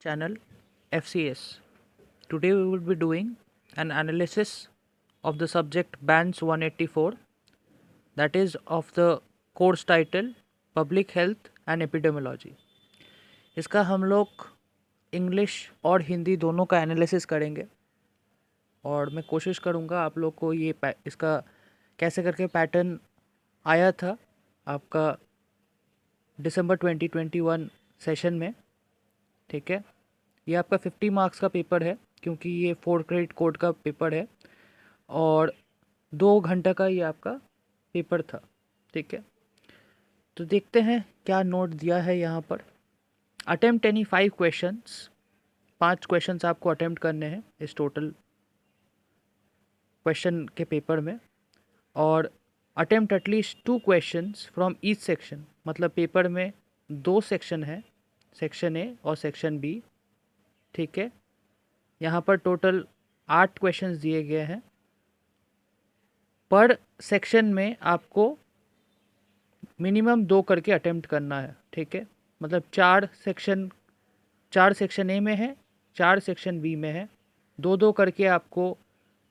channel FCS. Today we will be doing an analysis of the subject BANS 184, that is of the course title Public Health and Epidemiology. इसका हम लोग English और हिंदी दोनों का analysis करेंगे और मैं कोशिश करूँगा आप लोग को ये इसका कैसे करके पैटर्न आया था आपका दिसंबर 2021 सेशन में, ठीक है। ये आपका 50 मार्क्स का पेपर है क्योंकि ये 4 क्रेडिट कोड का पेपर है और 2 घंटे का ये आपका पेपर था, ठीक है। तो देखते हैं क्या नोट दिया है यहाँ पर। अटेम्प्ट एनी 5 क्वेश्चंस, 5 क्वेश्चंस आपको अटेम्प्ट करने हैं इस टोटल क्वेश्चन के पेपर में, और attempt at least 2 questions from each section. मतलब पेपर में 2 सेक्शन है, सेक्शन ए और सेक्शन बी, ठीक है। यहाँ पर टोटल 8 क्वेश्चंस दिए गए हैं। पर सेक्शन में आपको मिनिमम 2 करके अटेम्प्ट करना है, ठीक है। मतलब 4 सेक्शन ए में है, 4 सेक्शन बी में है, 2-2 करके आपको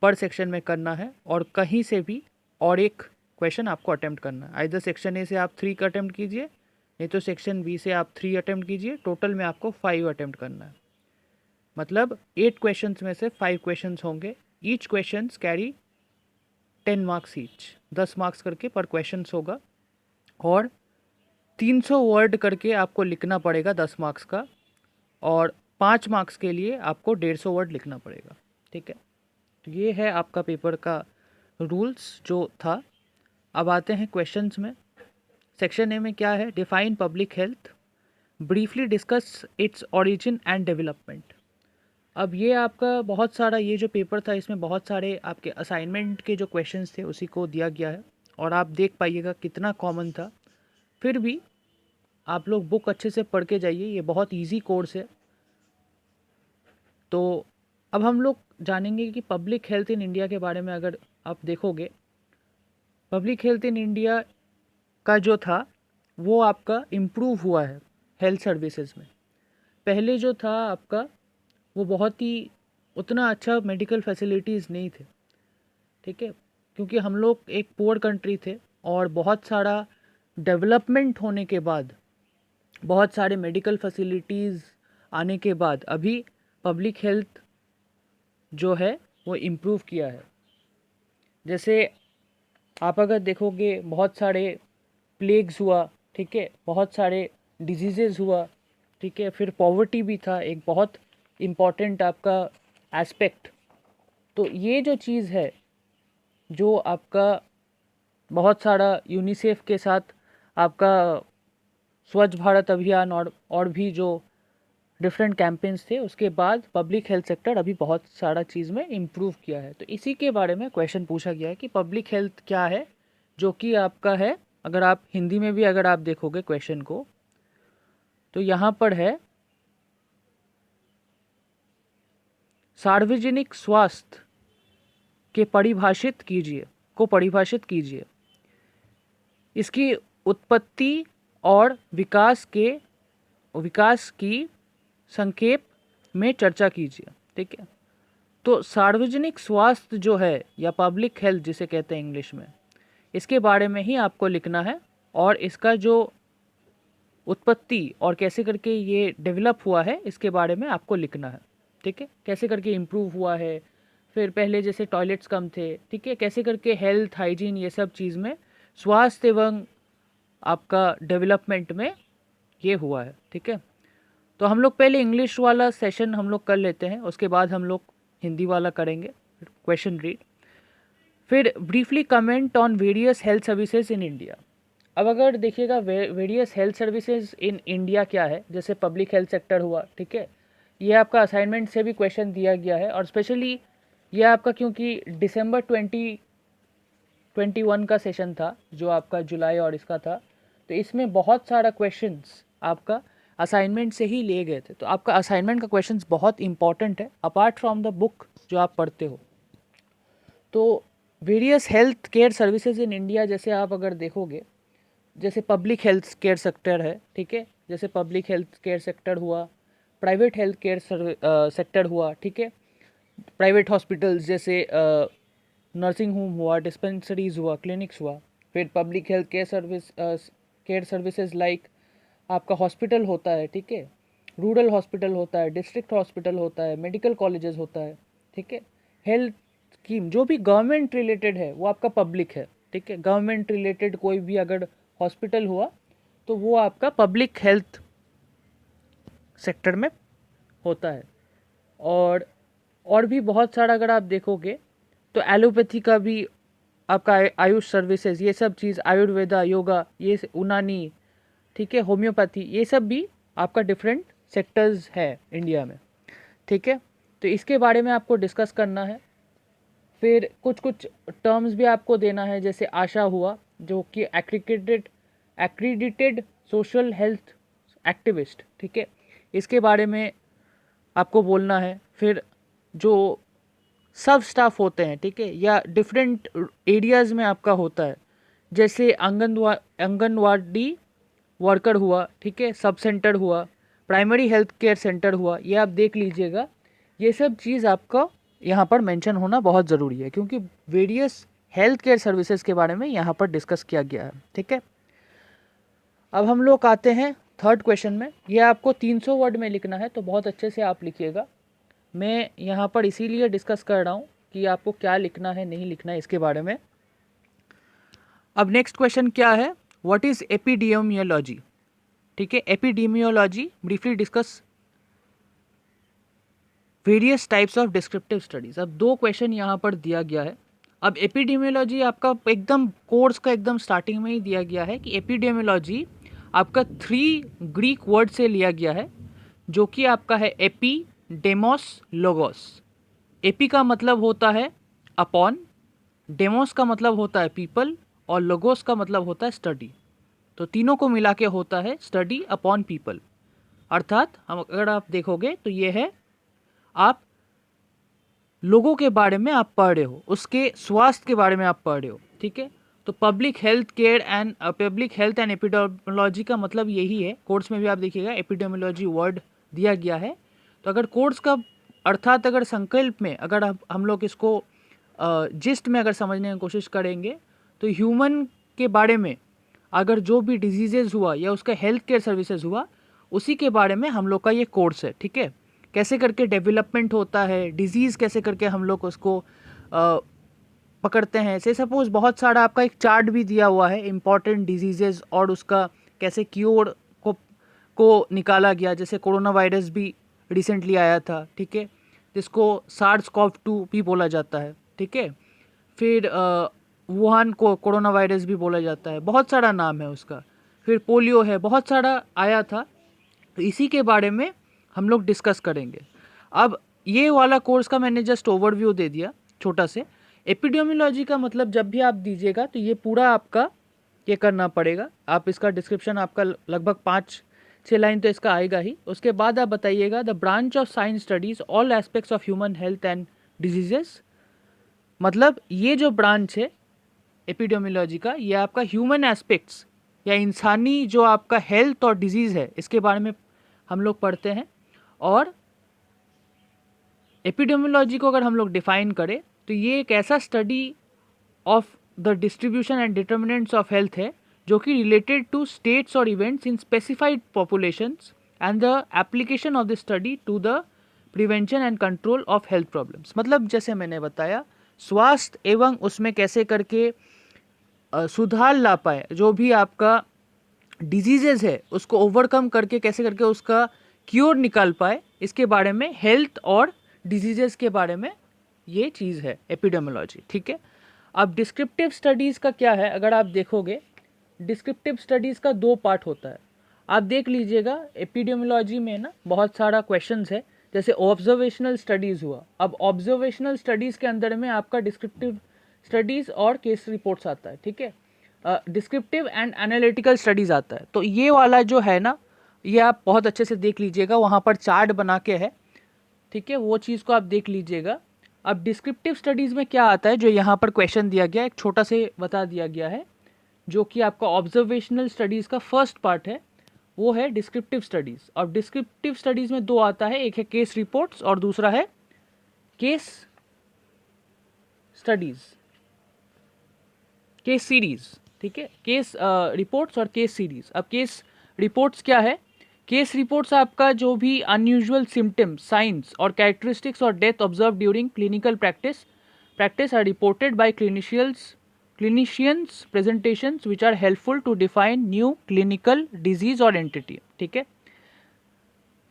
पर सेक्शन में करना है और कहीं से भी और एक क्वेश्चन आपको अटेम्प्ट करना है। आइदर सेक्शन ए से आप 3 का अटेम्प्ट कीजिए, नहीं तो सेक्शन बी से आप 3 अटेम्प्ट कीजिए। टोटल में आपको 5 अटेम्प्ट करना है। मतलब 8 क्वेश्चंस में से 5 क्वेश्चंस होंगे। Each questions carry 10 marks each, 10 marks करके पर क्वेश्चंस होगा और 300 वर्ड करके आपको लिखना पड़ेगा 10 मार्क्स का, और 5 मार्क्स के लिए आपको 150 वर्ड लिखना पड़ेगा, ठीक है। तो ये है आपका पेपर का रूल्स जो था। अब आते हैं क्वेश्चंस में। सेक्शन ए में क्या है? Define public health, briefly discuss its origin and development. अब ये आपका बहुत सारा, ये जो पेपर था इसमें बहुत सारे आपके असाइनमेंट के जो क्वेश्चंस थे उसी को दिया गया है और आप देख पाइएगा कितना कॉमन था। फिर भी आप लोग बुक अच्छे से पढ़ के जाइए, ये बहुत इजी कोर्स है। तो अब हम लोग जानेंगे कि पब्लिक हेल्थ इन इंडिया के बारे में। अगर आप देखोगे पब्लिक हेल्थ इन इंडिया का जो था वो आपका इम्प्रूव हुआ है हेल्थ सर्विसेज में। पहले जो था आपका वो बहुत ही उतना अच्छा मेडिकल फैसिलिटीज़ नहीं थे, ठीक है। क्योंकि हम लोग एक पुअर कंट्री थे और बहुत सारा डेवलपमेंट होने के बाद, बहुत सारे मेडिकल फैसिलिटीज़ आने के बाद अभी पब्लिक हेल्थ जो है वो इम्प्रूव किया है। जैसे आप अगर देखोगे बहुत सारे प्लेग्स हुआ, ठीक है, बहुत सारे डिजीज़ेज़ हुआ, ठीक है। फिर पॉवर्टी भी था एक बहुत इम्पॉर्टेंट आपका एस्पेक्ट। तो ये जो चीज़ है, जो आपका बहुत सारा यूनिसेफ के साथ आपका स्वच्छ भारत अभियान और भी जो डिफरेंट कैंपेन्स थे, उसके बाद पब्लिक हेल्थ सेक्टर अभी बहुत सारा चीज़ में इम्प्रूव किया है। तो इसी के बारे में क्वेश्चन पूछा गया है कि पब्लिक हेल्थ क्या है, जो कि आपका है। अगर आप हिंदी में भी अगर आप देखोगे क्वेश्चन को तो यहाँ पर है सार्वजनिक स्वास्थ्य के परिभाषित कीजिए। इसकी उत्पत्ति और विकास की संक्षेप में चर्चा कीजिए, ठीक है। तो सार्वजनिक स्वास्थ्य जो है या पब्लिक हेल्थ जिसे कहते हैं इंग्लिश में, इसके बारे में ही आपको लिखना है और इसका जो उत्पत्ति और कैसे करके ये डेवलप हुआ है इसके बारे में आपको लिखना है, ठीक है। कैसे करके इम्प्रूव हुआ है, फिर पहले जैसे टॉयलेट्स कम थे, ठीक है, कैसे करके हेल्थ हाइजीन ये सब चीज़ में स्वास्थ्य एवं आपका डेवलपमेंट में ये हुआ है, ठीक है। तो हम लोग पहले इंग्लिश वाला सेशन हम लोग कर लेते हैं, उसके बाद हम लोग हिंदी वाला करेंगे क्वेश्चन रीड। फिर briefly comment on various health services in India. अब अगर देखिएगा various health services in India क्या है, जैसे पब्लिक हेल्थ सेक्टर हुआ, ठीक है। ये आपका असाइनमेंट से भी क्वेश्चन दिया गया है और स्पेशली ये आपका क्योंकि दिसंबर 2021 का सेशन था जो आपका जुलाई और इसका था, तो इसमें बहुत सारा क्वेश्चंस आपका असाइनमेंट से ही लिए गए थे। तो आपका असाइनमेंट का क्वेश्चंस बहुत इंपॉर्टेंट है अपार्ट फ्रॉम द बुक जो आप पढ़ते हो। तो various health care services in India जैसे आप अगर देखोगे, जैसे पब्लिक हेल्थ केयर सेक्टर है, ठीक है। जैसे पब्लिक हेल्थ केयर सेक्टर हुआ, प्राइवेट हेल्थ केयर सेक्टर हुआ, ठीक है, प्राइवेट हॉस्पिटल्स जैसे नर्सिंग होम हुआ, डिस्पेंसरीज हुआ, क्लिनिक्स हुआ। फिर public health care services like आपका हॉस्पिटल होता है, ठीक है, रूरल हॉस्पिटल होता है, डिस्ट्रिक्ट हॉस्पिटल होता है, मेडिकल कॉलेजेस होता है, ठीक है। हेल्थ स्कीम जो भी गवर्नमेंट रिलेटेड है वो आपका पब्लिक है, ठीक है। गवर्नमेंट रिलेटेड कोई भी अगर हॉस्पिटल हुआ तो वो आपका पब्लिक हेल्थ सेक्टर में होता है। और भी बहुत सारा अगर आप देखोगे तो एलोपैथी का भी आपका आयुष सर्विसेज, ये सब चीज़, आयुर्वेदा, योगा, ये यूनानी, ठीक है, होम्योपैथी, ये सब भी आपका डिफरेंट सेक्टर्स है इंडिया में, ठीक है। तो इसके बारे में आपको डिस्कस करना है। फिर कुछ कुछ टर्म्स भी आपको देना है, जैसे आशा हुआ जो कि एक्रीडिटेड सोशल हेल्थ एक्टिविस्ट, ठीक है, इसके बारे में आपको बोलना है। फिर जो सब स्टाफ होते हैं, ठीक है, या डिफरेंट एरियाज़ में आपका होता है, जैसे आंगनवाड़ी वर्कर हुआ, ठीक है, सब सेंटर हुआ, प्राइमरी हेल्थ केयर सेंटर हुआ, ये आप देख लीजिएगा। ये सब चीज़ आपका यहाँ पर मेंशन होना बहुत ज़रूरी है, क्योंकि वेरियस हेल्थ केयर सर्विसेज के बारे में यहाँ पर डिस्कस किया गया है, ठीक है। अब हम लोग आते हैं थर्ड क्वेश्चन में। ये आपको 300 वर्ड में लिखना है, तो बहुत अच्छे से आप लिखिएगा। मैं यहाँ पर इसीलिए डिस्कस कर रहा हूँ कि आपको क्या लिखना है, नहीं लिखना है, इसके बारे में। अब नेक्स्ट क्वेश्चन क्या है, व्हाट इज़ एपिडेमियोलॉजी, ठीक है। Epidemiology briefly discuss various types of descriptive studies. अब 2 क्वेश्चन यहाँ पर दिया गया है। अब एपिडेमियोलॉजी आपका एकदम कोर्स का एकदम स्टार्टिंग में ही दिया गया है कि एपिडेमियोलॉजी आपका 3 ग्रीक वर्ड से लिया गया है, जो कि आपका है एपी, डेमोस, लोगोस। एपी का मतलब होता है अपॉन, डेमोस का मतलब होता है पीपल, और लोगोस का मतलब होता है स्टडी। तो तीनों को मिला के होता है स्टडी अपॉन पीपल। अर्थात हम अगर आप देखोगे तो ये है, आप लोगों के बारे में आप पढ़ रहे हो, उसके स्वास्थ्य के बारे में आप पढ़ रहे हो, ठीक है। तो पब्लिक हेल्थ एंड एपिडेमियोलॉजी का मतलब यही है। कोर्स में भी आप देखिएगा एपिडेमियोलॉजी वर्ड दिया गया है। तो अगर कोर्स का अर्थात अगर संकल्प में अगर हम लोग इसको जिस्ट में अगर समझने की कोशिश करेंगे, तो ह्यूमन के बारे में अगर जो भी डिजीजेज हुआ या उसका हेल्थ केयर सर्विसेज हुआ, उसी के बारे में हम लोग का ये कोर्स है, ठीक है। कैसे करके डेवलपमेंट होता है, डिजीज़ कैसे करके हम लोग उसको पकड़ते हैं। से सपोज बहुत सारा आपका एक चार्ट भी दिया हुआ है इम्पॉर्टेंट डिजीजेज और उसका कैसे क्योर को निकाला गया। जैसे कोरोना वायरस भी रिसेंटली आया था, ठीक है, जिसको SARS-CoV-2 भी बोला जाता है, ठीक है। फिर वुहान को कोरोना वायरस भी बोला जाता है, बहुत सारा नाम है उसका। फिर पोलियो है, बहुत सारा आया था। तो इसी के बारे में हम लोग डिस्कस करेंगे। अब ये वाला कोर्स का मैंने जस्ट ओवरव्यू दे दिया छोटा से। एपिडेमियोलॉजी का मतलब जब भी आप दीजिएगा तो ये पूरा आपका ये करना पड़ेगा। आप इसका डिस्क्रिप्शन आपका लगभग 5-6 लाइन तो इसका आएगा ही। उसके बाद आप बताइएगा the branch of science studies all aspects of human health and diseases. मतलब ये जो ब्रांच है एपिडेमियोलॉजी का, ये आपका ह्यूमन एस्पेक्ट्स या इंसानी जो आपका हेल्थ और डिजीज़ है इसके बारे में हम लोग पढ़ते हैं। और एपिडेमियोलॉजी को अगर हम लोग डिफाइन करें तो ये एक ऐसा study of the distribution and determinants of health है जो कि रिलेटेड टू स्टेट्स और events in specified populations and the application of the study to the prevention and control of health problems. मतलब जैसे मैंने बताया, स्वास्थ्य एवं उसमें कैसे करके सुधार ला पाए, जो भी आपका डिजीजेज है उसको ओवरकम करके कैसे करके उसका क्योर निकाल पाए, इसके बारे में हेल्थ और डिजीजेस के बारे में ये चीज़ है एपिडेमियोलॉजी, ठीक है। अब डिस्क्रिप्टिव स्टडीज़ का क्या है, अगर आप देखोगे डिस्क्रिप्टिव स्टडीज़ का 2 पार्ट होता है। आप देख लीजिएगा एपिडेमियोलॉजी में ना बहुत सारा क्वेश्चंस है, जैसे ऑब्जर्वेशनल स्टडीज़ हुआ। अब ऑब्जर्वेशनल स्टडीज़ के अंदर में आपका डिस्क्रिप्टिव स्टडीज़ और केस रिपोर्ट्स आता है, ठीक है। डिस्क्रिप्टिव एंड एनालिटिकल स्टडीज़ आता है। तो ये वाला जो है ना, ये आप बहुत अच्छे से देख लीजिएगा, वहाँ पर चार्ट बना के है, ठीक है, वो चीज़ को आप देख लीजिएगा। अब डिस्क्रिप्टिव स्टडीज़ में क्या आता है, जो यहाँ पर क्वेश्चन दिया गया है, एक छोटा से बता दिया गया है, जो कि आपका ऑब्जर्वेशनल स्टडीज़ का फर्स्ट पार्ट है, वो है डिस्क्रिप्टिव स्टडीज़। और डिस्क्रिप्टिव स्टडीज़ में दो आता है, एक है केस रिपोर्ट्स और दूसरा है केस स्टडीज़, केस सीरीज़। ठीक है, केस रिपोर्ट्स और केस सीरीज़। अब केस रिपोर्ट्स क्या है? केस रिपोर्ट्स आपका जो भी अनयूजुअल सिम्टम्स, साइंस और कैरेक्टरिस्टिक्स और death observe during clinical practice are reported by clinicians presentations which are helpful to define new clinical disease or entity. ठीक है,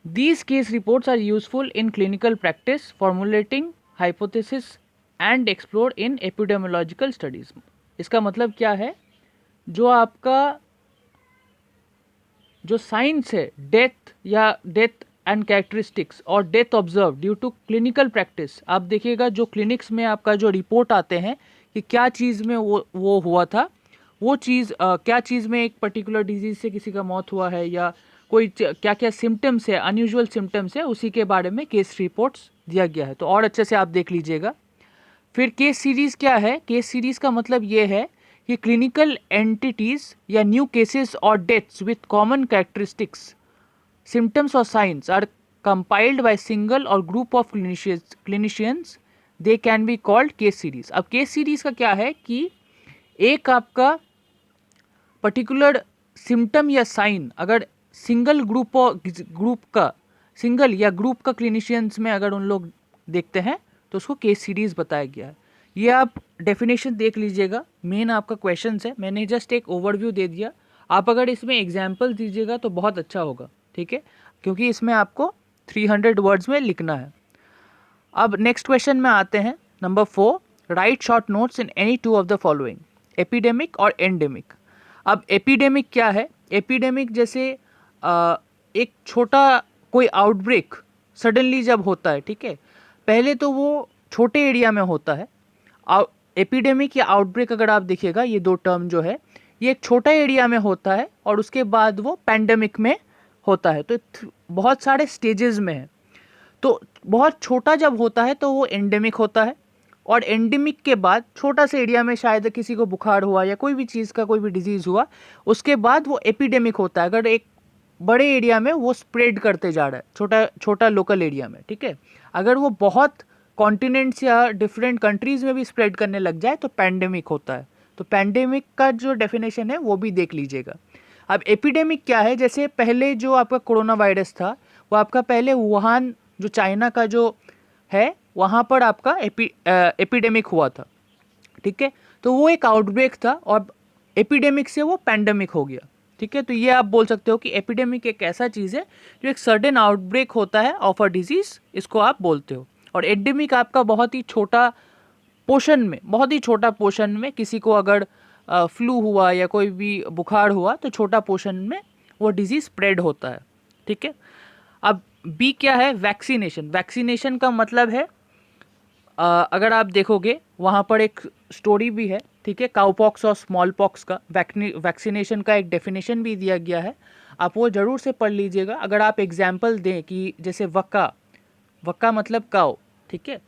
these case reports are useful in clinical practice, formulating hypothesis and explore in epidemiological studies. इसका मतलब क्या है? जो आपका जो science है डेथ या डेथ एंड कैरेक्टरिस्टिक्स और death observe due to clinical practice, आप देखिएगा जो क्लिनिक्स में आपका जो रिपोर्ट आते हैं कि क्या चीज़ में वो हुआ था, वो चीज़ क्या चीज़ में एक पर्टिकुलर डिजीज़ से किसी का मौत हुआ है या कोई क्या क्या सिम्टम्स है, अनयूजुअल सिम्टम्स है, उसी के बारे में केस रिपोर्ट्स दिया गया है। तो और अच्छे से आप देख लीजिएगा। फिर केस सीरीज़ क्या है? केस सीरीज़ का मतलब ये है कि क्लिनिकल एंटिटीज़ या न्यू केसेस और deaths with common characteristics, symptoms or signs are compiled by single or group of clinicians, they can be called case series. अब केस सीरीज का क्या है कि एक आपका पर्टिकुलर सिम्टम या साइन अगर सिंगल ग्रुप का सिंगल या ग्रुप का क्लिनिशियंस में अगर उन लोग देखते हैं तो उसको केस सीरीज बताया गया है। ये आप डेफिनेशन देख लीजिएगा, मेन आपका क्वेश्चन है, मैंने जस्ट एक ओवरव्यू दे दिया। आप अगर इसमें एग्जाम्पल दीजिएगा तो बहुत अच्छा होगा। ठीक है, क्योंकि इसमें आपको 300 वर्ड्स में लिखना है। अब नेक्स्ट क्वेश्चन में आते हैं, number 4, right short notes in any two of the following, epidemic और एंडेमिक। अब एपिडेमिक क्या है? एपिडेमिक जैसे एक छोटा कोई आउटब्रेक सडनली जब होता है, ठीक है, पहले तो वो छोटे एरिया में होता है। एपिडेमिक या आउटब्रेक अगर आप देखिएगा, ये दो टर्म जो है ये एक छोटा एरिया में होता है और उसके बाद वो पैंडेमिक में होता है। तो बहुत सारे स्टेजेस में है। तो बहुत छोटा जब होता है तो वो एंडेमिक होता है, और एंडेमिक के बाद छोटा सा एरिया में शायद किसी को बुखार हुआ या कोई भी चीज़ का कोई भी डिजीज़ हुआ, उसके बाद वो एपिडेमिक होता है अगर एक बड़े एरिया में वो स्प्रेड करते जा रहा है, छोटा छोटा लोकल एरिया में। ठीक है, अगर वो बहुत कॉन्टिनेंट्स या डिफरेंट कंट्रीज़ में भी स्प्रेड करने लग जाए तो पैंडेमिक होता है। तो पैंडेमिक का जो डेफिनेशन है वो भी देख लीजिएगा। अब एपिडेमिक क्या है? जैसे पहले जो आपका कोरोना वायरस था वो आपका पहले वुहान जो चाइना का जो है वहाँ पर आपका एपिडेमिक हुआ था। ठीक है, तो वो एक आउटब्रेक था और एपिडेमिक से वो पैंडेमिक हो गया। ठीक है, तो ये आप बोल सकते हो कि एपिडेमिक एक ऐसा चीज़ है जो एक सर्टेन आउटब्रेक होता है ऑफ अ डिजीज़, इसको आप बोलते हो। और एंडेमिक आपका बहुत ही छोटा पोर्शन में, बहुत ही छोटा पोर्शन में किसी को अगर फ्लू हुआ या कोई भी बुखार हुआ तो छोटा पोर्शन में वो डिजीज़ स्प्रेड होता है। ठीक है, अब बी क्या है? वैक्सीनेशन। वैक्सीनेशन का मतलब है अगर आप देखोगे वहाँ पर एक स्टोरी भी है, ठीक है, काउपॉक्स और स्मॉल पॉक्स का वैक्सीनेशन का एक डेफिनेशन भी दिया गया है, आप वो ज़रूर से पढ़ लीजिएगा। अगर आप एग्जाम्पल दें कि जैसे वक्का मतलब काउ, ठीक है,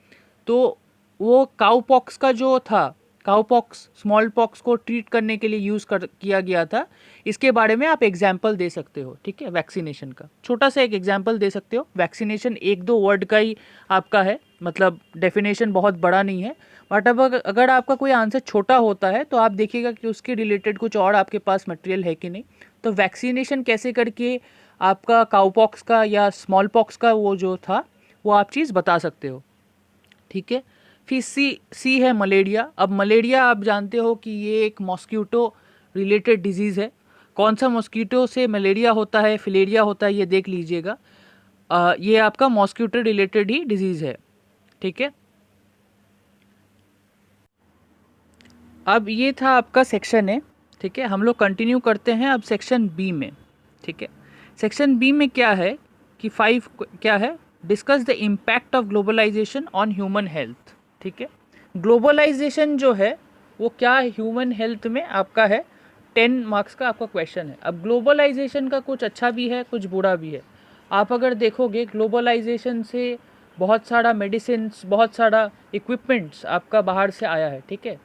तो वो काउपॉक्स का जो था, काउपॉक्स स्मॉल पॉक्स को ट्रीट करने के लिए किया गया था, इसके बारे में आप एग्जाम्पल दे सकते हो। ठीक है, वैक्सीनेशन का छोटा सा एक एग्जाम्पल दे सकते हो। वैक्सीनेशन एक दो वर्ड का ही आपका है, मतलब डेफिनेशन बहुत बड़ा नहीं है। बट अब अगर आपका कोई आंसर छोटा होता है तो आप देखिएगा कि उसके रिलेटेड कुछ और आपके पास मटेरियल है कि नहीं। तो वैक्सीनेशन कैसे करके आपका काउपॉक्स का या स्मॉल पॉक्स का वो जो था वो आप चीज़ बता सकते हो। ठीक है, फिर सी है मलेरिया। अब मलेरिया आप जानते हो कि ये एक मॉस्किटो रिलेटेड डिजीज़ है। कौन सा मॉस्किटो से मलेरिया होता है, फिलेरिया होता है, ये देख लीजिएगा। ये आपका मॉस्किटो रिलेटेड ही डिजीज़ है। ठीक है, अब ये था आपका सेक्शन है। ठीक है, हम लोग कंटिन्यू करते हैं अब सेक्शन बी में। ठीक है, सेक्शन बी में क्या है कि 5 क्या है? Discuss the impact of globalisation on human health. ठीक है, ग्लोबलाइजेशन जो है वो क्या ह्यूमन हेल्थ में आपका है, 10 मार्क्स का आपका क्वेश्चन है। अब ग्लोबलाइजेशन का कुछ अच्छा भी है कुछ बुरा भी है। आप अगर देखोगे ग्लोबलाइजेशन से बहुत सारा मेडिसिन्स, बहुत सारा इक्विपमेंट्स आपका बाहर से आया है। ठीक है,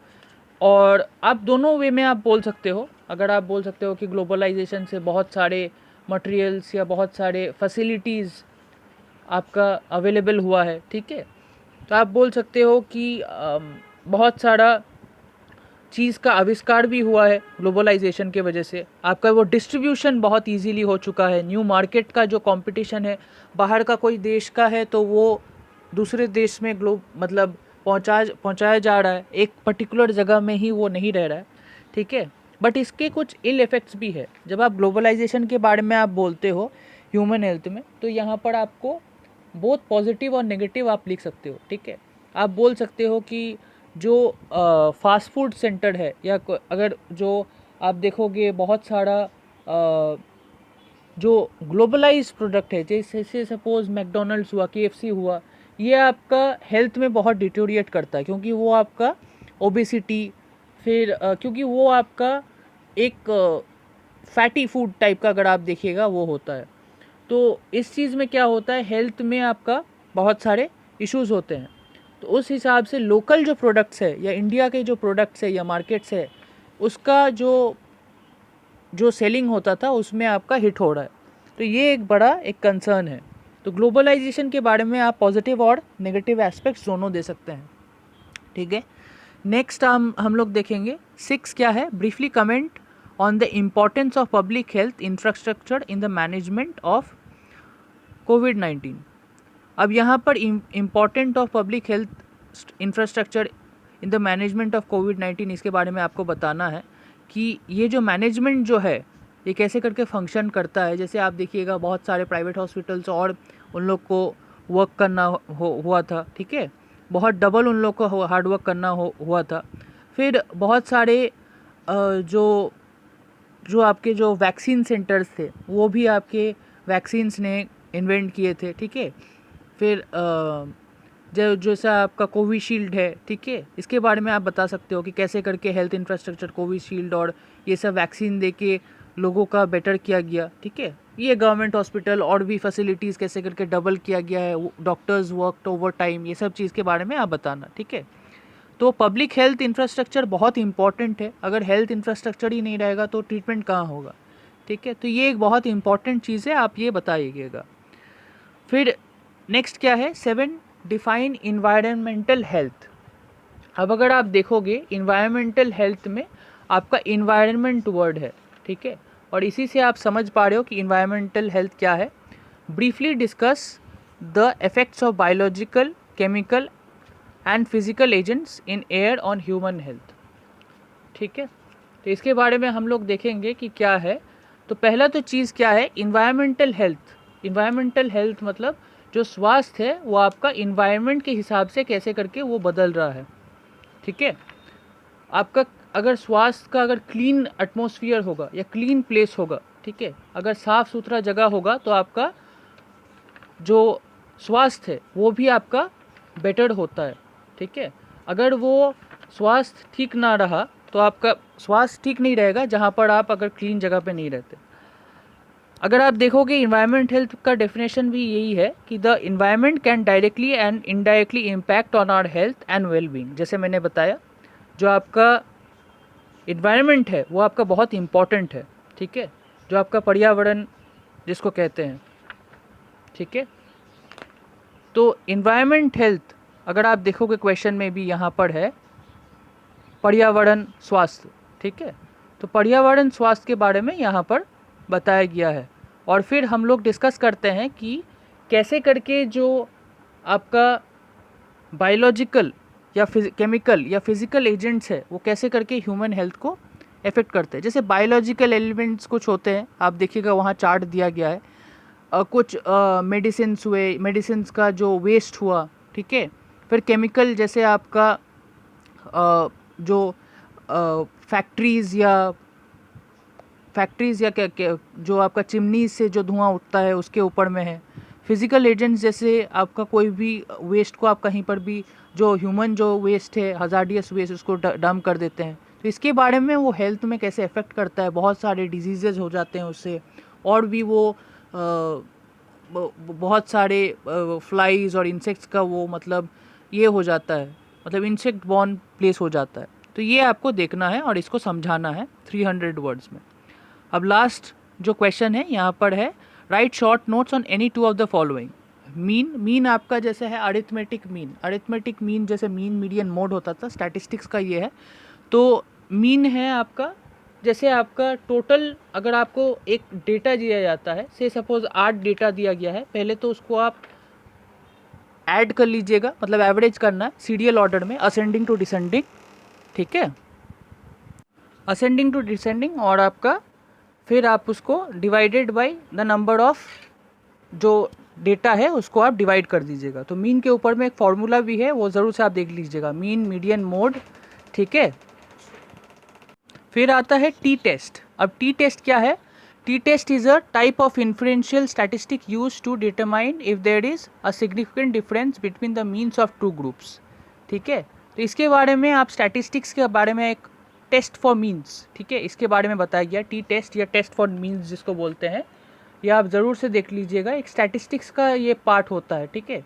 और आप दोनों वे में आप बोल सकते हो। अगर आप बोल सकते हो कि ग्लोबलाइजेशन से बहुत सारे मटेरियल्स या बहुत सारे फैसिलिटीज़ आपका अवेलेबल हुआ है, ठीक है। तो आप बोल सकते हो कि बहुत सारा चीज़ का आविष्कार भी हुआ है ग्लोबलाइजेशन के वजह से। आपका वो डिस्ट्रीब्यूशन बहुत इजीली हो चुका है। न्यू मार्केट का जो कंपटीशन है, बाहर का कोई देश का है तो वो दूसरे देश में मतलब पहुंचाया जा रहा है, एक पर्टिकुलर जगह में ही वो नहीं रह रहा है, ठीक है। बट इसके कुछ इल इफ़ेक्ट्स भी है। जब आप ग्लोबलाइजेशन के बारे में आप बोलते हो ह्यूमन हेल्थ में, तो यहाँ पर आपको बहुत पॉजिटिव और नेगेटिव आप लिख सकते हो, ठीक है। आप बोल सकते हो कि जो फास्ट फूड सेंटर है या अगर जो आप देखोगे बहुत सारा जो ग्लोबलाइज प्रोडक्ट है, जैसे सपोज मैकडोनल्ड्स हुआ, केएफसी हुआ, ये आपका हेल्थ में बहुत डिटोरिएट करता है, क्योंकि वो आपका ओबेसिटी, फिर क्योंकि वो आपका एक फैटी फूड टाइप का अगर आप देखिएगा वो होता है। तो इस चीज़ में क्या होता है, हेल्थ में आपका बहुत सारे इश्यूज होते हैं। तो उस हिसाब से लोकल जो प्रोडक्ट्स है या इंडिया के जो प्रोडक्ट्स है या मार्केट्स है, उसका जो सेलिंग होता था उसमें आपका हिट हो रहा है। तो ये एक बड़ा एक कंसर्न है। तो ग्लोबलाइजेशन के बारे में आप पॉजिटिव और नेगेटिव एस्पेक्ट्स दोनों दे सकते हैं, ठीक है। नेक्स्ट हम लोग देखेंगे 6 क्या है, briefly comment on the importance of public health infrastructure in the management of कोविड-19। अब यहाँ पर important of public health infrastructure in the management of कोविड-19, इसके बारे में आपको बताना है कि ये जो मैनेजमेंट जो है ये कैसे करके फंक्शन करता है। जैसे आप देखिएगा बहुत सारे प्राइवेट हॉस्पिटल्स और उन लोग को वर्क करना हुआ था, ठीक है। बहुत डबल उन लोग को हार्ड वर्क करना हुआ था। फिर बहुत सारे जो आपके जो वैक्सीन सेंटर्स थे वो भी आपके वैक्सीन्स ने इन्वेंट किए थे, ठीक है। फिर जो जैसा आपका कोविशील्ड है, ठीक है, इसके बारे में आप बता सकते हो कि कैसे करके हेल्थ इंफ्रास्ट्रक्चर कोविशील्ड और ये सब वैक्सीन दे के लोगों का बेटर किया गया, ठीक है। ये गवर्नमेंट हॉस्पिटल और भी फैसिलिटीज़ कैसे करके डबल किया गया है, डॉक्टर्स वर्क ओवर टाइम, ये सब चीज़ के बारे में आप बताना, ठीक है। तो पब्लिक हेल्थ इंफ्रास्ट्रक्चर बहुत इंपॉर्टेंट है। अगर हेल्थ इंफ्रास्ट्रक्चर ही नहीं रहेगा तो ट्रीटमेंट कहाँ होगा, ठीक है। तो ये एक बहुत इंपॉर्टेंट चीज़ है, आप ये बताइएगा। फिर नेक्स्ट क्या है, 7 डिफाइन इन्वायरमेंटल हेल्थ। अब अगर आप देखोगे इन्वायरमेंटल हेल्थ में आपका इन्वायरमेंट वर्ड है, ठीक है, और इसी से आप समझ पा रहे हो कि इन्वायरमेंटल हेल्थ क्या है। Briefly discuss the effects of biological, chemical and physical agents in air on human health, ठीक है। तो इसके बारे में हम लोग देखेंगे कि क्या है। तो पहला तो चीज़ क्या है, इन्वायरमेंटल हेल्थ। इन्वायरमेंटल हेल्थ मतलब जो स्वास्थ्य है वो आपका इन्वायरमेंट के हिसाब से कैसे करके वो बदल रहा है, ठीक है। आपका अगर स्वास्थ्य का अगर क्लीन एटमॉस्फेयर होगा या क्लीन प्लेस होगा, ठीक है, अगर साफ़ सुथरा जगह होगा तो आपका जो स्वास्थ्य है वो भी आपका बेटर होता है, ठीक है। अगर वो स्वास्थ्य ठीक ना रहा तो आपका स्वास्थ्य ठीक नहीं रहेगा जहाँ पर आप अगर क्लीन जगह पे नहीं रहते। अगर आप देखोगे इन्वायरमेंट हेल्थ का डेफिनेशन भी यही है कि the environment can directly and indirectly impact on our health and wellbeing. जैसे मैंने बताया जो आपका इन्वायरमेंट है वो आपका बहुत इम्पॉर्टेंट है, ठीक है, जो आपका पर्यावरण जिसको कहते हैं, ठीक है। तो इन्वायरमेंट हेल्थ अगर आप देखोगे क्वेश्चन में भी यहाँ पर है पर्यावरण स्वास्थ्य, ठीक है। तो पर्यावरण स्वास्थ्य के बारे में यहाँ पर बताया गया है। और फिर हम लोग डिस्कस करते हैं कि कैसे करके जो आपका बायोलॉजिकल या केमिकल या फिज़िकल एजेंट्स है वो कैसे करके ह्यूमन हेल्थ को अफेक्ट करते हैं। जैसे बायोलॉजिकल एलिमेंट्स कुछ होते हैं, आप देखिएगा वहाँ चार्ट दिया गया है। कुछ मेडिसिन्स हुए, मेडिसिन्स का जो वेस्ट हुआ, ठीक है। फिर केमिकल जैसे आपका जो फैक्ट्रीज़ या क्या जो आपका चिमनी से जो धुआं उठता है उसके ऊपर में है। फिज़िकल एजेंट्स जैसे आपका कोई भी वेस्ट को आप कहीं पर भी जो ह्यूमन जो वेस्ट है हज़ार्डियस वेस्ट उसको डंप कर देते हैं। तो इसके बारे में वो हेल्थ में कैसे अफेक्ट करता है, बहुत सारे डिजीज़ेज हो जाते हैं उससे, और भी वो बहुत सारे फ्लाइज और इंसेक्ट्स का वो मतलब ये हो जाता है, मतलब इंसेक्ट बॉर्न प्लेस हो जाता है। तो ये आपको देखना है और इसको समझाना है 300 वर्ड्स में। अब लास्ट जो क्वेश्चन है यहाँ पर है, right short notes on any two of the following. Mean आपका जैसे है अरिथमेटिक मीन जैसे मीन मीडियन मोड होता था, स्टैटिस्टिक्स का ये है। तो मीन है आपका, जैसे आपका टोटल अगर आपको एक डेटा दिया जाता है, से सपोज 8 डेटा दिया गया है, पहले तो उसको आप ऐड कर लीजिएगा, मतलब एवरेज करना है सीरियल ऑर्डर में, असेंडिंग टू डिसेंडिंग, ठीक है, असेंडिंग टू डिसेंडिंग, और आपका फिर आप उसको divided by the number of जो डेटा है उसको आप डिवाइड कर दीजिएगा। तो मीन के ऊपर में एक फॉर्मूला भी है, वो ज़रूर से आप देख लीजिएगा, मीन मीडियन मोड, ठीक है। फिर आता है टी टेस्ट। अब टी टेस्ट क्या है? T test is a type of influential statistic use to determine if there is a significant difference between the means of two groups, ठीक है। तो इसके बारे में आप स्टैटिस्टिक्स के बारे में एक टेस्ट फॉर मीन्स, ठीक है, इसके बारे में बताया गया, टी टेस्ट या टेस्ट फॉर मीन्स जिसको बोलते हैं, ये आप ज़रूर से देख लीजिएगा, एक स्टैटिस्टिक्स का ये पार्ट होता है, ठीक है।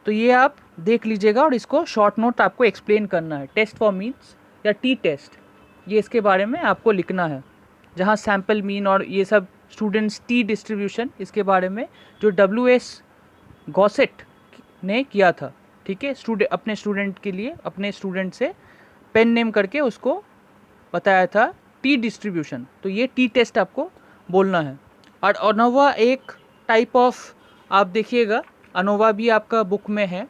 तो ये आप देख लीजिएगा और इसको शॉर्ट नोट आपको एक्सप्लेन करना है, टेस्ट फॉर मीन्स या टी टेस्ट, ये इसके बारे में आपको लिखना है, जहाँ सैम्पल मीन और ये सब स्टूडेंट्स टी डिस्ट्रीब्यूशन, इसके बारे में जो WS गॉसेट ने किया था, ठीक है, अपने स्टूडेंट के लिए, अपने स्टूडेंट से पेन नेम करके उसको बताया था टी डिस्ट्रीब्यूशन। तो ये टी टेस्ट आपको बोलना है। और अनोवा एक टाइप ऑफ, आप देखिएगा अनोवा भी आपका बुक में है,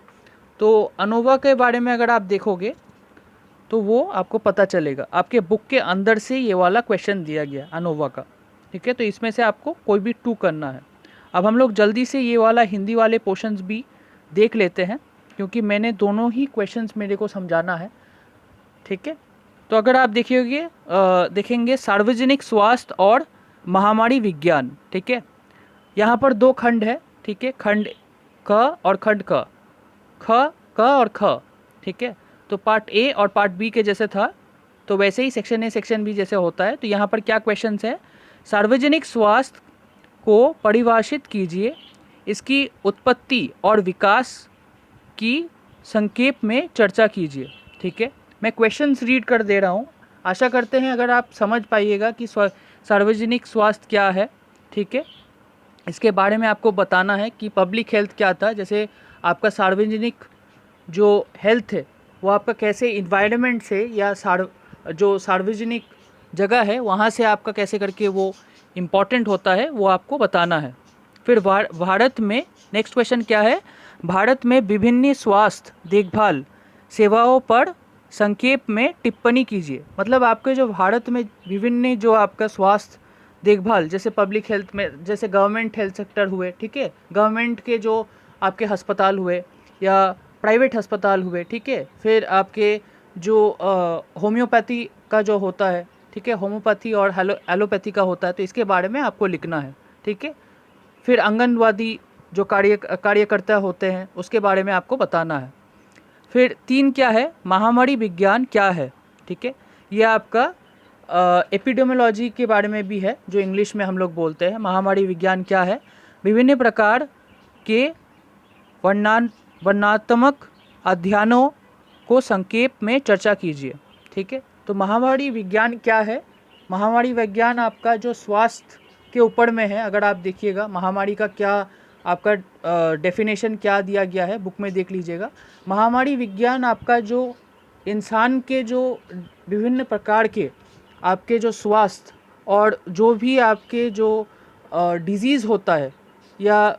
तो अनोवा के बारे में अगर आप देखोगे तो वो आपको पता चलेगा, आपके बुक के अंदर से ये वाला क्वेश्चन दिया गया अनोवा का, ठीक है। तो इसमें से आपको कोई भी 2 करना है। अब हम लोग जल्दी से ये वाला हिंदी वाले पोर्शंस भी देख लेते हैं, क्योंकि मैंने दोनों ही क्वेश्चंस मेरे को समझाना है, ठीक है। तो अगर आप देखेंगे सार्वजनिक स्वास्थ्य और महामारी विज्ञान, ठीक है, यहाँ पर 2 खंड है, ठीक है, खंड क और खंड क, ख और ख, ठीक है। तो पार्ट ए और पार्ट बी के जैसे था, तो वैसे ही सेक्शन ए सेक्शन बी जैसे होता है। तो यहाँ पर क्या क्वेश्चंस है? सार्वजनिक स्वास्थ्य को परिभाषित कीजिए, इसकी उत्पत्ति और विकास की संक्षेप में चर्चा कीजिए, ठीक है। मैं क्वेश्चंस रीड कर दे रहा हूँ, आशा करते हैं अगर आप समझ पाइएगा कि सार्वजनिक स्वास्थ्य क्या है, ठीक है। इसके बारे में आपको बताना है कि पब्लिक हेल्थ क्या था, जैसे आपका सार्वजनिक जो हेल्थ है वो आपका कैसे इन्वायरमेंट से या जो सार्वजनिक जगह है वहाँ से आपका कैसे करके वो इम्पॉर्टेंट होता है, वो आपको बताना है। फिर भारत में नेक्स्ट क्वेश्चन क्या है? भारत में विभिन्न स्वास्थ्य देखभाल सेवाओं पर संक्षेप में टिप्पणी कीजिए। मतलब आपके जो भारत में विभिन्न जो आपका स्वास्थ्य देखभाल, जैसे पब्लिक हेल्थ में जैसे गवर्नमेंट हेल्थ सेक्टर हुए, ठीक है, गवर्नमेंट के जो आपके अस्पताल हुए या प्राइवेट अस्पताल हुए, ठीक है, फिर आपके जो होम्योपैथी का जो होता है, ठीक है, होम्योपैथी और एलोपैथी का होता है, तो इसके बारे में आपको लिखना है, ठीक है। फिर आंगनवाड़ी जो कार्यकर्ता होते हैं उसके बारे में आपको बताना है। फिर 3 क्या है? महामारी विज्ञान क्या है, ठीक है, ये आपका एपिडेमियोलॉजी के बारे में भी है, जो इंग्लिश में हम लोग बोलते हैं। महामारी विज्ञान क्या है? विभिन्न प्रकार के वर्णनात्मक अध्ययनों को संक्षेप में चर्चा कीजिए, ठीक है। तो महामारी विज्ञान क्या है? महामारी विज्ञान आपका जो स्वास्थ्य के ऊपर में है। अगर आप देखिएगा महामारी का क्या आपका डेफिनेशन क्या दिया गया है, बुक में देख लीजिएगा। महामारी विज्ञान आपका जो इंसान के जो विभिन्न प्रकार के आपके जो स्वास्थ्य और जो भी आपके जो डिजीज़ होता है या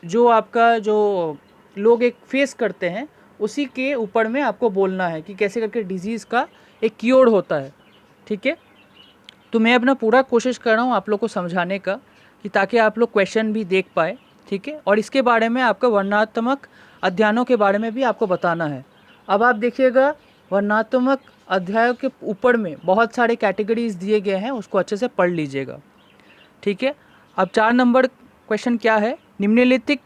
जो आपका जो लोग एक फेस करते हैं, उसी के ऊपर में आपको बोलना है कि कैसे करके डिजीज़ का एक क्योर होता है, ठीक है। तो मैं अपना पूरा कोशिश कर रहा हूँ आप लोग को समझाने का, कि ताकि आप लोग क्वेश्चन भी देख पाए, ठीक है। और इसके बारे में आपका वर्णनात्मक अध्ययनों के बारे में भी आपको बताना है। अब आप देखिएगा वर्णनात्मक अध्यायों के ऊपर में बहुत सारे कैटेगरीज दिए गए हैं, उसको अच्छे से पढ़ लीजिएगा, ठीक है। अब 4 नंबर क्वेश्चन क्या है? निम्नलिखित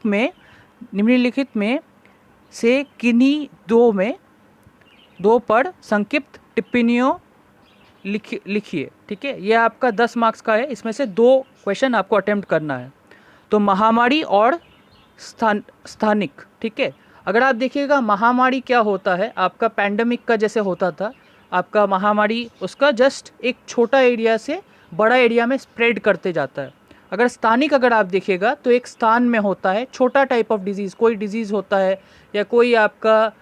में से किन्हीं दो पर संक्षिप्त टिप्पणियों लिखिए, ठीक है। ये आपका 10 मार्क्स का है, इसमें से 2 क्वेश्चन आपको अटेम्प्ट करना है। तो महामारी और स्थानिक, ठीक है। अगर आप देखिएगा महामारी क्या होता है, आपका पैंडेमिक का जैसे होता था, आपका महामारी उसका जस्ट एक छोटा एरिया से बड़ा एरिया में स्प्रेड करते जाता है। अगर स्थानिक अगर आप देखिएगा तो एक स्थान में होता है, छोटा टाइप ऑफ डिजीज़, कोई डिजीज़ होता है या कोई आपका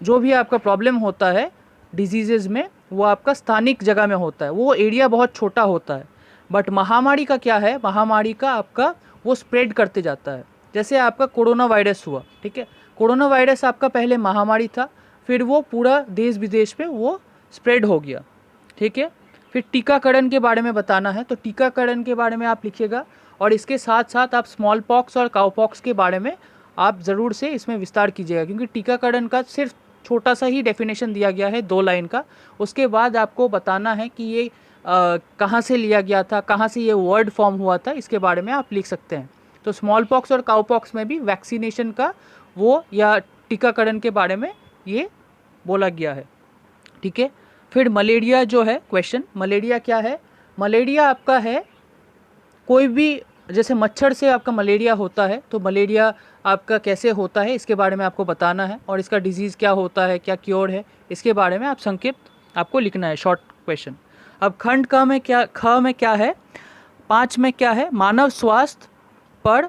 जो भी आपका प्रॉब्लम होता है डिजीज़ में, वो आपका स्थानिक जगह में होता है, वो एरिया बहुत छोटा होता है। बट महामारी का क्या है, महामारी का आपका वो स्प्रेड करते जाता है। जैसे आपका कोरोना वायरस हुआ, ठीक है, कोरोना वायरस आपका पहले महामारी था, फिर वो पूरा देश विदेश में वो स्प्रेड हो गया, ठीक है। फिर टीकाकरण के बारे में बताना है, तो टीकाकरण के बारे में आप लिखिएगा, और इसके साथ साथ आप स्मॉल पॉक्स और काउपॉक्स के बारे में आप ज़रूर से इसमें विस्तार कीजिएगा, क्योंकि टीकाकरण का सिर्फ छोटा सा ही डेफिनेशन दिया गया है 2 लाइन का। उसके बाद आपको बताना है कि ये कहाँ से लिया गया था, कहाँ से ये वर्ड फॉर्म हुआ था, इसके बारे में आप लिख सकते हैं। तो स्मॉल पॉक्स और काउपॉक्स में भी वैक्सीनेशन का वो या टीकाकरण के बारे में ये बोला गया है, ठीक है। फिर मलेरिया जो है क्वेश्चन, मलेरिया क्या है, मलेरिया आपका है कोई भी, जैसे मच्छर से आपका मलेरिया होता है, तो मलेरिया आपका कैसे होता है इसके बारे में आपको बताना है, और इसका डिजीज़ क्या होता है, क्या क्योर है, इसके बारे में आप संक्षिप्त आपको लिखना है, शॉर्ट क्वेश्चन। अब खंड क में क्या है, 5 में क्या है, मानव स्वास्थ्य पर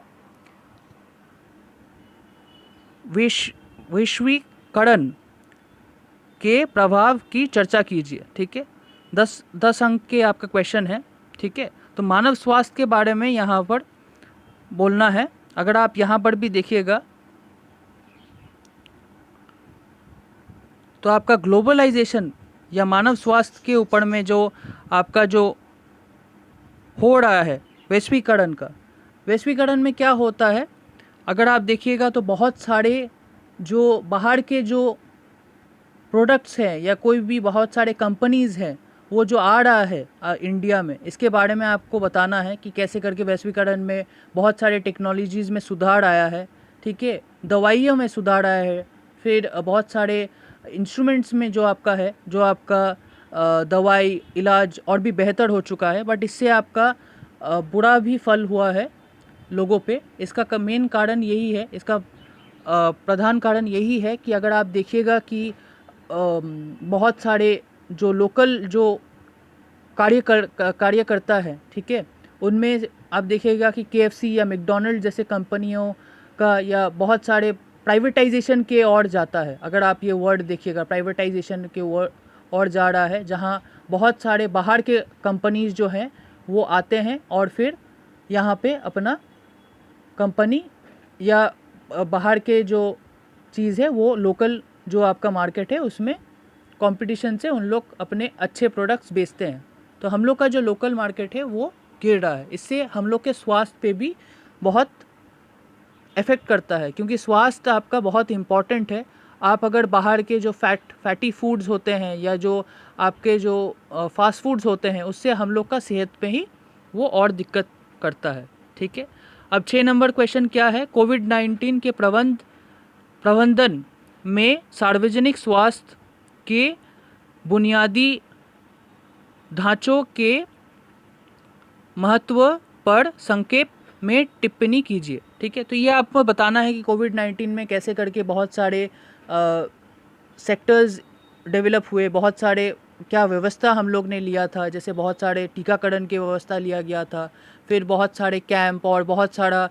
वैश्वीकरण के प्रभाव की चर्चा कीजिए, ठीक है। 10 अंक के आपका क्वेश्चन है, ठीक है। तो मानव स्वास्थ्य के बारे में यहाँ पर बोलना है। अगर आप यहाँ पर भी देखिएगा तो आपका ग्लोबलाइजेशन या मानव स्वास्थ्य के ऊपर में जो आपका जो हो रहा है वैश्वीकरण का, वैश्वीकरण में क्या होता है, अगर आप देखिएगा तो बहुत सारे जो बाहर के जो प्रोडक्ट्स हैं या कोई भी बहुत सारे कंपनीज़ हैं वो जो आ रहा है इंडिया में, इसके बारे में आपको बताना है कि कैसे करके वैश्वीकरण में बहुत सारे टेक्नोलॉजीज़ में सुधार आया है, ठीक है, दवाइयों में सुधार आया है, फिर बहुत सारे इंस्ट्रूमेंट्स में जो आपका है, जो आपका दवाई इलाज और भी बेहतर हो चुका है। बट इससे आपका बुरा भी फल हुआ है लोगों पे। इसका मेन कारण यही है, इसका प्रधान कारण यही है कि अगर आप देखिएगा कि बहुत सारे जो लोकल जो कार्यकर्ता है, ठीक है, उनमें आप देखिएगा कि KFC या मैकडॉनल्ड जैसे कंपनियों का या बहुत सारे प्राइवेटाइजेशन के ओर जाता है। अगर आप ये वर्ड देखिएगा, प्राइवेटाइजेशन के ओर जा रहा है, जहाँ बहुत सारे बाहर के कंपनीज जो हैं वो आते हैं और फिर यहाँ पे अपना कंपनी या बाहर के जो चीज़ है वो लोकल जो आपका मार्केट है उसमें कंपटीशन से उन लोग अपने अच्छे प्रोडक्ट्स बेचते हैं। तो हम लोग का जो लोकल मार्केट है वो गिर रहा है। इससे हम लोग के स्वास्थ्य पे भी बहुत इफ़ेक्ट करता है, क्योंकि स्वास्थ्य आपका बहुत इम्पॉर्टेंट है। आप अगर बाहर के जो फैटी फूड्स होते हैं या जो आपके जो फास्ट फूड्स होते हैं उससे हम लोग का सेहत पे ही वो और दिक्कत करता है, ठीक है। अब 6 नंबर क्वेश्चन क्या है, कोविड-19 के प्रबंधन में सार्वजनिक स्वास्थ्य के बुनियादी ढांचों के महत्व पर संक्षेप में टिप्पणी कीजिए, ठीक है। तो ये आपको बताना है कि कोविड-19 में कैसे करके बहुत सारे सेक्टर्स डेवलप हुए, बहुत सारे क्या व्यवस्था हम लोग ने लिया था, जैसे बहुत सारे टीकाकरण की व्यवस्था लिया गया था, फिर बहुत सारे कैंप और बहुत सारा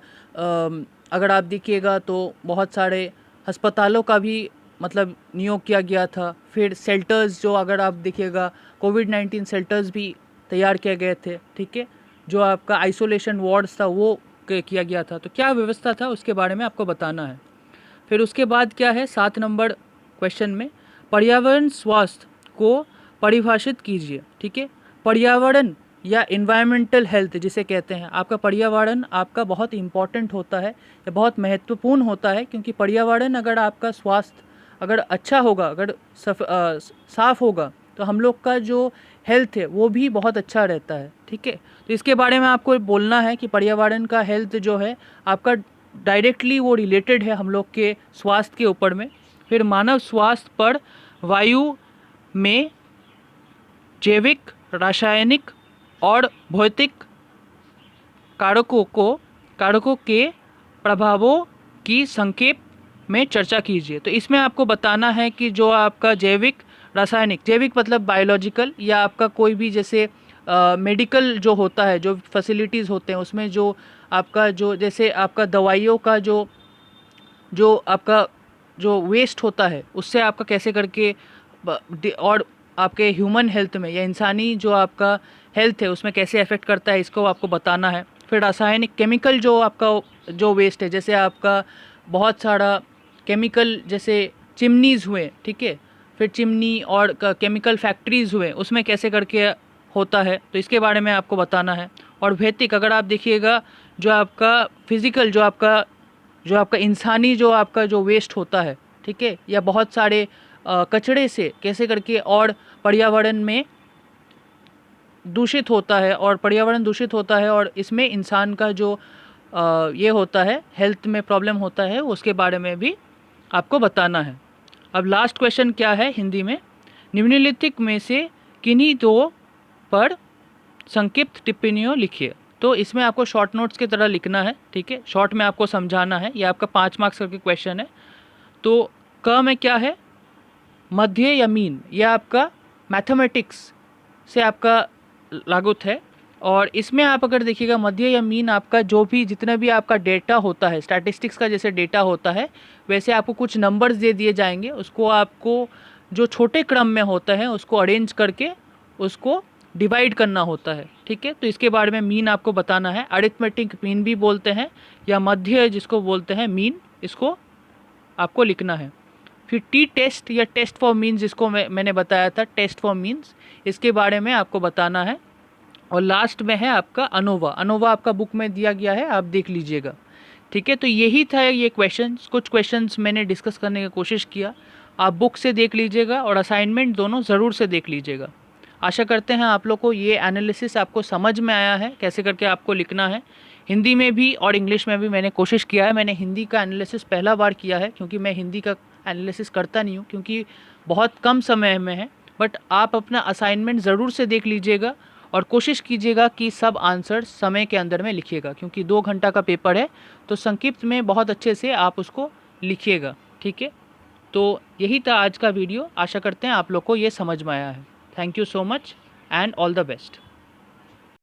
अगर आप देखिएगा तो बहुत सारे अस्पतालों का भी मतलब नियोग किया गया था। फिर शेल्टर्स जो अगर आप देखिएगा कोविड-19 शेल्टर्स भी तैयार किए गए थे, ठीक है, जो आपका आइसोलेशन वार्ड्स था वो किया गया था। तो क्या व्यवस्था था उसके बारे में आपको बताना है। फिर उसके बाद क्या है 7 नंबर क्वेश्चन में पर्यावरण स्वास्थ्य को परिभाषित कीजिए, ठीक है। पर्यावरण या इन्वायरमेंटल हेल्थ जिसे कहते हैं, आपका पर्यावरण आपका बहुत इम्पॉर्टेंट होता है या बहुत महत्वपूर्ण होता है, क्योंकि पर्यावरण अगर आपका स्वास्थ्य अगर अच्छा होगा, अगर साफ़ होगा तो हम लोग का जो हेल्थ है वो भी बहुत अच्छा रहता है, ठीक है। तो इसके बारे में आपको बोलना है कि पर्यावरण का हेल्थ जो है आपका डायरेक्टली वो रिलेटेड है हम लोग के स्वास्थ्य के ऊपर में। फिर मानव स्वास्थ्य पर वायु में जैविक, रासायनिक और भौतिक कारकों के प्रभावों की संक्षेप में चर्चा कीजिए। तो इसमें आपको बताना है कि जो आपका जैविक, रासायनिक, जैविक मतलब बायोलॉजिकल, या आपका कोई भी जैसे मेडिकल जो होता है, जो फैसिलिटीज़ होते हैं उसमें जो आपका जो जैसे आपका दवाइयों का जो जो आपका जो वेस्ट होता है उससे आपका कैसे करके और आपके ह्यूमन हेल्थ में या इंसानी जो आपका हेल्थ है उसमें कैसे अफेक्ट करता है, इसको आपको बताना है। फिर रासायनिक केमिकल जो आपका जो वेस्ट है, जैसे आपका बहुत सारा केमिकल जैसे चिमनीज़ हुए, ठीक है, फिर चिमनी और केमिकल फैक्ट्रीज़ हुए उसमें कैसे करके होता है, तो इसके बारे में आपको बताना है। और भौतिक, अगर आप देखिएगा जो आपका फिज़िकल जो आपका इंसानी जो आपका जो वेस्ट होता है, ठीक है, या बहुत सारे कचड़े से कैसे करके और पर्यावरण में दूषित होता है, और पर्यावरण दूषित होता है और इसमें इंसान का जो ये होता है हेल्थ में प्रॉब्लम होता है, उसके बारे में भी आपको बताना है। अब लास्ट क्वेश्चन क्या है हिंदी में, निम्नलिखित में से किन्हीं दो पर संक्षिप्त टिप्पणियों लिखिए। तो इसमें आपको शॉर्ट नोट्स की तरह लिखना है, ठीक है, शॉर्ट में आपको समझाना है। ये आपका 5 मार्क्स करके क्वेश्चन है। तो क में क्या है, मध्य या मीन, यह आपका मैथमेटिक्स से आपका लागूत है। और इसमें आप अगर देखिएगा मध्य या मीन, आपका जो भी जितना भी आपका डेटा होता है, स्टैटिस्टिक्स का जैसे डेटा होता है वैसे आपको कुछ नंबर्स दे दिए जाएंगे, उसको आपको जो छोटे क्रम में होता है उसको अरेंज करके उसको डिवाइड करना होता है, ठीक है। तो इसके बारे में मीन आपको बताना है। अरिथमेटिक मीन भी बोलते हैं, या मध्य जिसको बोलते हैं मीन, इसको आपको लिखना है। फिर टी टेस्ट या टेस्ट फॉर मीन्स, जिसको मैंने बताया था टेस्ट फॉर मीन्स, इसके बारे में आपको बताना है। और लास्ट में है आपका अनोवा। अनोवा आपका बुक में दिया गया है, आप देख लीजिएगा, ठीक है। तो यही था ये क्वेश्चंस, कुछ क्वेश्चंस मैंने डिस्कस करने की कोशिश किया। आप बुक से देख लीजिएगा और असाइनमेंट दोनों ज़रूर से देख लीजिएगा। आशा करते हैं आप लोग को ये एनालिसिस आपको समझ में आया है, कैसे करके आपको लिखना है। हिंदी में भी और इंग्लिश में भी मैंने कोशिश किया है। मैंने हिंदी का एनालिसिस पहला बार किया है, क्योंकि मैं हिंदी का एनालिसिस करता नहीं हूँ, क्योंकि बहुत कम समय में है। बट आप अपना असाइनमेंट ज़रूर से देख लीजिएगा और कोशिश कीजिएगा कि सब आंसर समय के अंदर में लिखिएगा, क्योंकि 2 घंटा का पेपर है, तो संक्षिप्त में बहुत अच्छे से आप उसको लिखिएगा, ठीक है। तो यही था आज का वीडियो। आशा करते हैं आप लोग को ये समझ में आया है। Thank you so much and all the best.